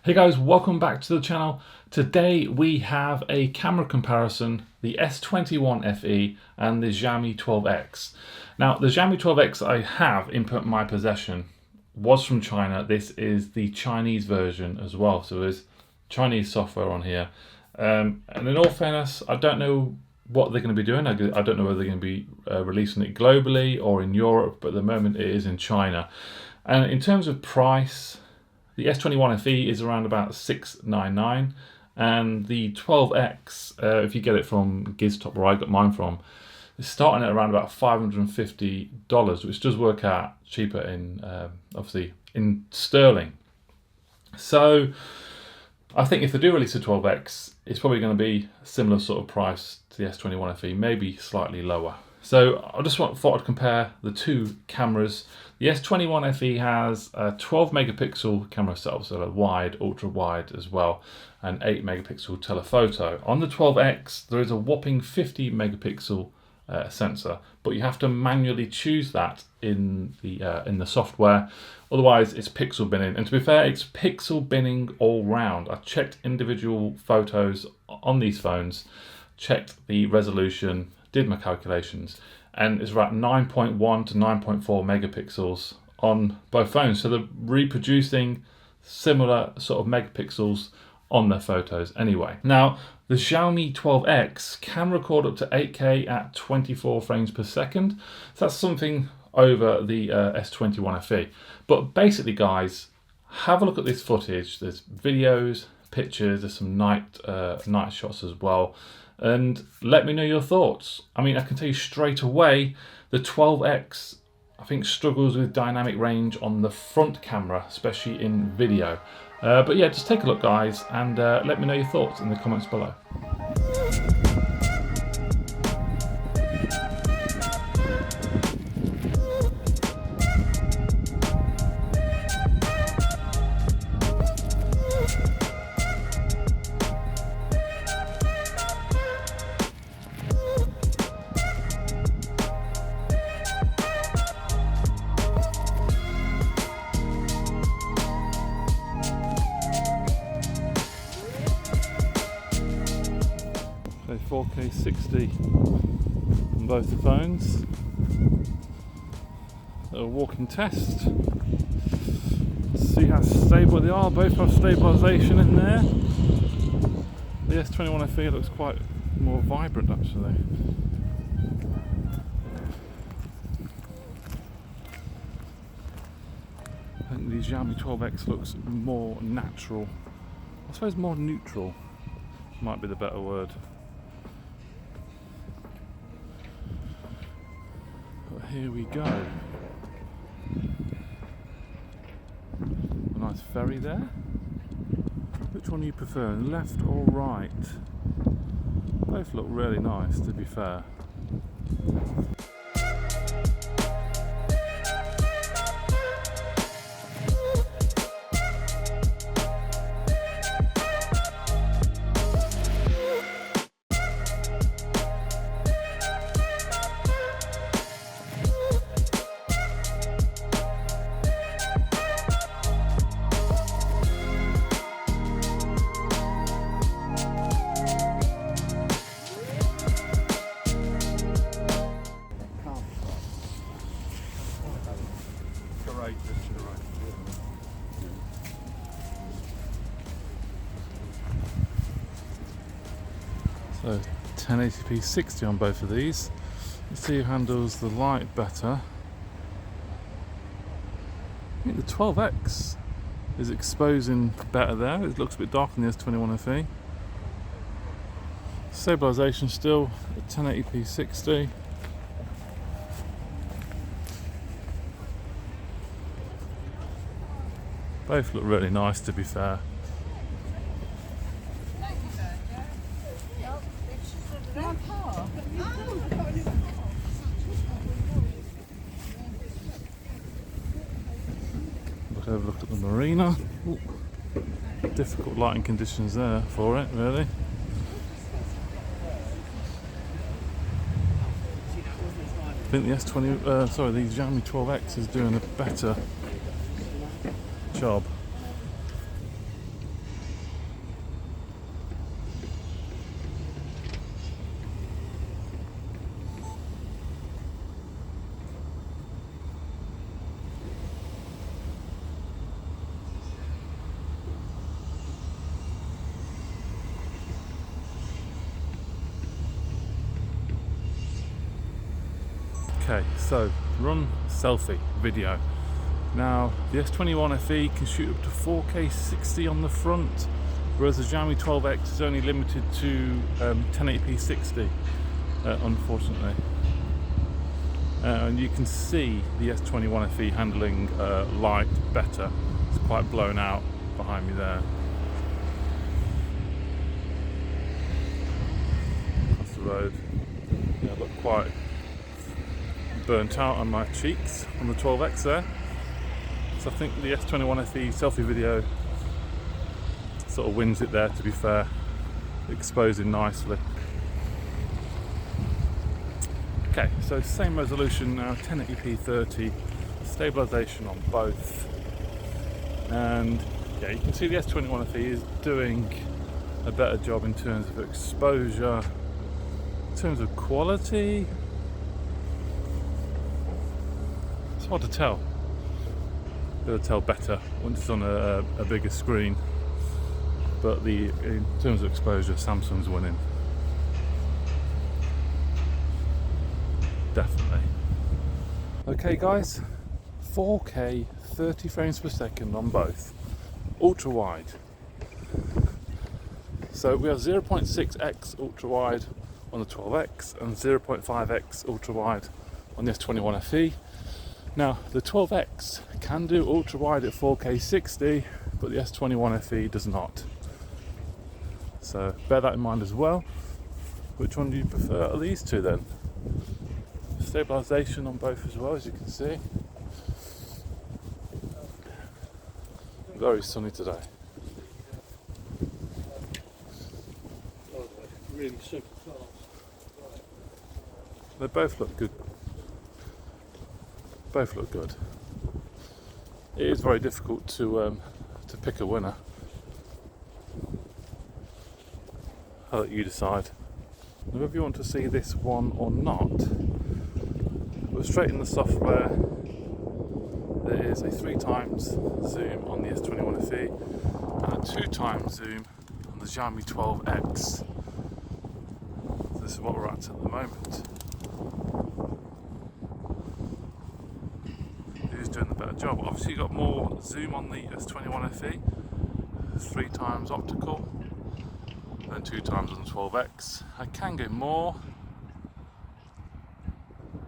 Hey guys, welcome back to the channel. Today we have a camera comparison, the S21 FE and the Xiaomi 12X. Now the Xiaomi 12X I have in my possession was from China. This is the Chinese version as well, so there's Chinese software on here. And in all fairness, I don't know what they're going to be doing. I don't know whether they're going to be releasing it globally or in Europe, but at the moment it is in China. And in terms of price, the S21 FE is around about $699, and the 12X, if you get it from Giztop, where I got mine from, is starting at around about $550, which does work out cheaper in obviously in sterling. So I think if they do release a 12X, it's probably going to be a similar sort of price to the S21 FE, maybe slightly lower. So I just thought I'd compare the two cameras. The S21 FE has a 12 megapixel camera setup, so a wide, ultra wide as well, and 8 megapixel telephoto. On the 12X, there is a whopping 50 megapixel sensor, but you have to manually choose that in the software. Otherwise, it's pixel binning. And to be fair, it's pixel binning all round. I checked individual photos on these phones, checked the resolution, did my calculations, and it's about 9.1 to 9.4 megapixels on both phones. So they're reproducing similar sort of megapixels on their photos anyway. Now, the Xiaomi 12X can record up to 8K at 24 frames per second. So that's something over the S21 FE. But basically, guys, have a look at this footage. There's videos, pictures, there's some night shots as well. And let me know your thoughts. I mean, I can tell you straight away, the 12X, I think, struggles with dynamic range on the front camera, especially in video. But yeah, just take a look, guys, and let me know your thoughts in the comments below. Okay, 4K 60 on both the phones. A walking test. Let's see how stable they are. Both have stabilisation in there. The S21 FE looks quite more vibrant actually. I think the Xiaomi 12X looks more natural. I suppose more neutral might be the better word. But here we go. A nice ferry there. Which one are you preferring, left or right? Both look really nice, to be fair. So 1080p 60 on both of these. Let's see who handles the light better. I think the 12X is exposing better there. It looks a bit darker than the S21 FE. Stabilisation still at 1080p 60. Both look really nice, to be fair. Have a look at the marina. Ooh, difficult lighting conditions there for it, really. I think the the Xiaomi 12X is doing a better job. Okay, so run selfie video. Now the S21 FE can shoot up to 4K 60 on the front, whereas the Xiaomi 12X is only limited to 1080p 60, unfortunately. And you can see the S21 FE handling light better. It's quite blown out behind me there. That's the road. Yeah, I look quite burnt out on my cheeks on the 12X there. So I think the S21 FE selfie video sort of wins it there, to be fair, exposing nicely. Okay, so same resolution now, 1080p 30, stabilisation on both, and yeah, you can see the S21 FE is doing a better job in terms of exposure, in terms of quality. It's hard to tell. You'll tell better once it's on a bigger screen, but in terms of exposure, Samsung's winning. Definitely. Okay guys, 4K 30 frames per second on both, ultra wide. So we have 0.6x ultra wide on the 12X and 0.5x ultra wide on the S21 FE. Now the 12X can do ultra wide at 4K 60, but the S21 FE does not. So bear that in mind as well. Which one do you prefer of these two then? Stabilisation on both as well, as you can see. Very sunny today. Really super fast. They both look good. Both look good. It is very difficult to pick a winner. I'll let you decide whether you want to see this one or not. But straight in the software, there is a 3x zoom on the S21 FE and a 2x zoom on the Xiaomi 12X. So this is what we're at the moment. Who's doing the better job? Obviously you've got more zoom on the S21 FE, 3x optical and 2x on the 12X. I can go more.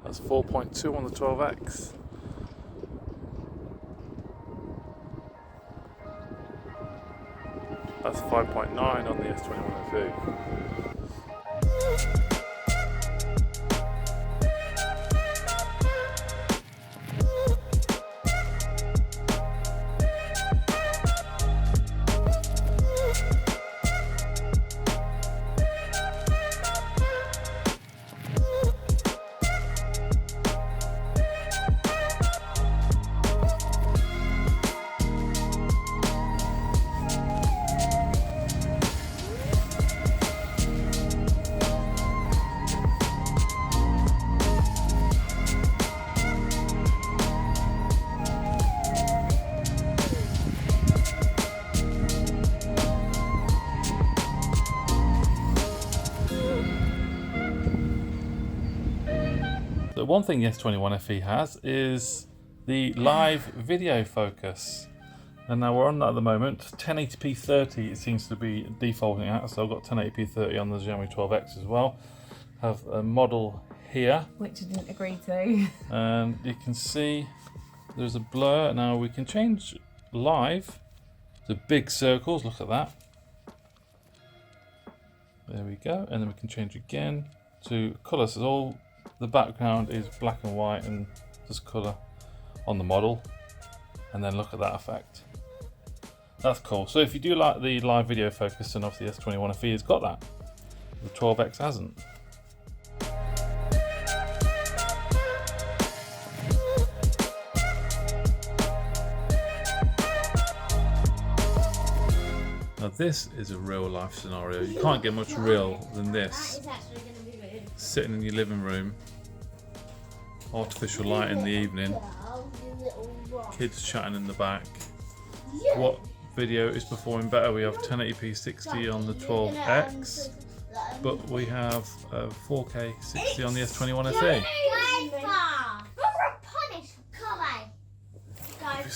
That's 4.2 on the 12X. That's 5.9 on the S21 FE. The one thing the S21 FE has is the live video focus, and now we're on that at the moment. 1080p 30 it seems to be defaulting at, so I've got 1080p 30 on the Xiaomi 12X as well. Have a model here, which I didn't agree to, and you can see there's a blur. Now we can change live to big circles, look at that. There we go, and then we can change again to colour. So all the background is black and white and just colour on the model, and then look at that effect. That's cool. So if you do like the live video focus, and obviously S21 FE has got that, the 12X hasn't. Now this is a real life scenario. You can't get much real than this. Sitting in your living room, artificial light in the evening, kids chatting in the back. What video is performing better? We have 1080p 60 on the 12X, but we have 4K 60 on the S21 FE.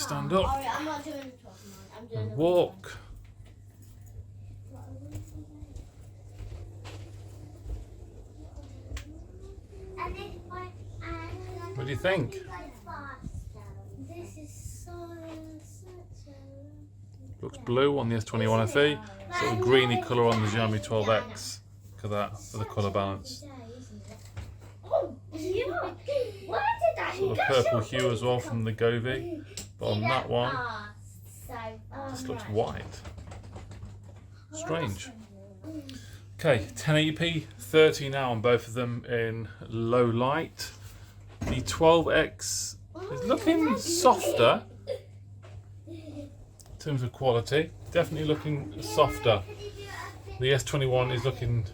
stand up. Alright, I'm not doing the top one. I'm doing And the walk. What do you think? This is Looks blue on the S21 FE. Sort of greeny colour on the Xiaomi 12X. Look at that for the colour balance. Oh, yeah. Where did I Sort of purple hue as well from the Govi. But on that one, this looks white. Strange. Okay, 1080p, 30 now on both of them in low light. The 12X is looking softer in terms of quality. Definitely looking softer. The S21 is looking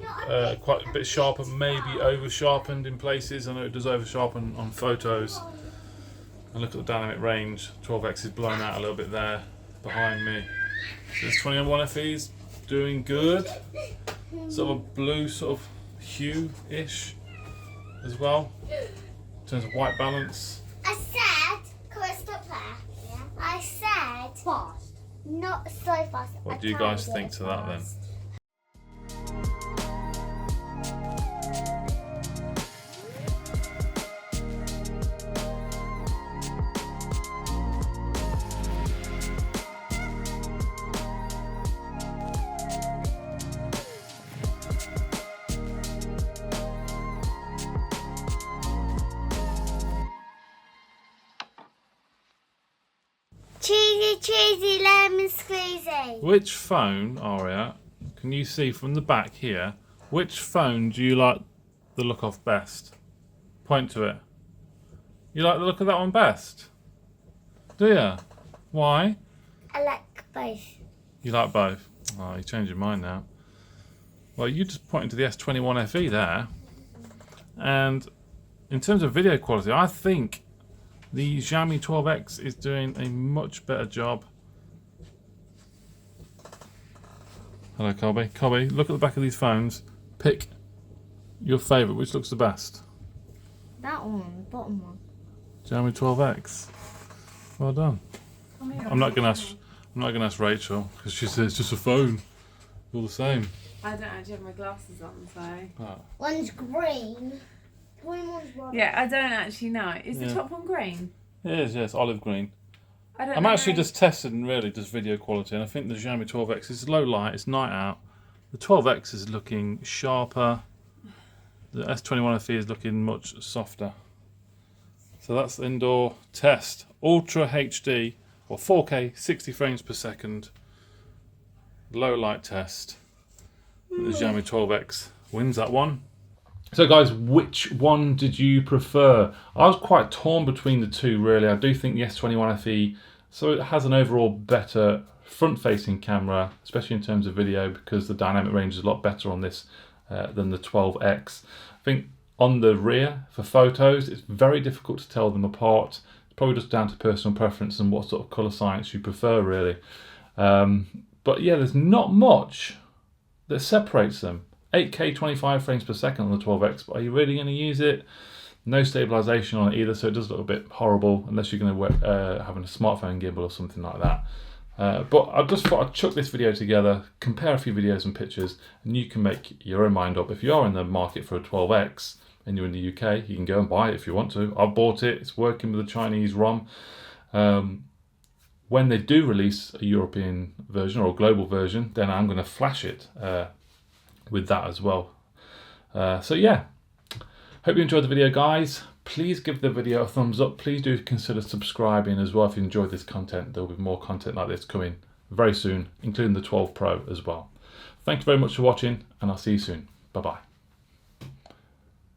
quite a bit sharper, maybe over sharpened in places. I know it does over sharpen on photos. And look at the dynamic range. 12X is blown out a little bit there behind me. So this 21 FE's doing good. Sort of a blue sort of hue-ish as well. In terms of white balance. I said, can I stop there? Yeah. I said fast, not so fast. What do you guys think to that then? Cheesy, cheesy, lemon squeezy. Which phone, Aria, can you see from the back here, which phone do you like the look of best? Point to it. You like the look of that one best? Do you? Why? I like both. You like both? Oh, you changed your mind now. Well, you just pointed to the S21 FE there. And in terms of video quality, I think the Xiaomi 12X is doing a much better job. Hello, Colby. Colby, look at the back of these phones. Pick your favourite. Which looks the best? That one, the bottom one. Xiaomi 12X. Well done. I'm not gonna ask Rachel because she says it's just a phone. All the same. I don't actually have my glasses on, so. Oh. One's green. Green one's white. Yeah, I don't actually know. Is Yeah. the top one green? It is, yes, olive green. I don't I'm know. actually just testing really just video quality, and I think the Xiaomi 12X is low light, it's night out. The 12X is looking sharper. The S21 FE is looking much softer. So that's the indoor test. Ultra HD or 4K 60 frames per second. Low light test. The Xiaomi 12X wins that one. So guys, which one did you prefer? I was quite torn between the two really. I do think the S21 FE, so it has an overall better front-facing camera, especially in terms of video, because the dynamic range is a lot better on this than the 12X. I think on the rear, for photos, it's very difficult to tell them apart. It's probably just down to personal preference and what sort of colour science you prefer really. But yeah, there's not much that separates them. 8K 25 frames per second on the 12X, but are you really going to use it? No stabilization on it either, so it does look a bit horrible unless you're going to having a smartphone gimbal or something like that. But I just thought I'd chuck this video together, compare a few videos and pictures, and you can make your own mind up. If you are in the market for a 12X and you're in the UK, you can go and buy it if you want to. I've bought it, it's working with the Chinese ROM. When they do release a European version or a global version, then I'm going to flash it with that as well. So yeah, hope you enjoyed the video guys. Please give the video a thumbs up. Please do consider subscribing as well if you enjoyed this content. There will be more content like this coming very soon, including the 12 Pro as well. Thank you very much for watching, and I'll see you soon. Bye bye.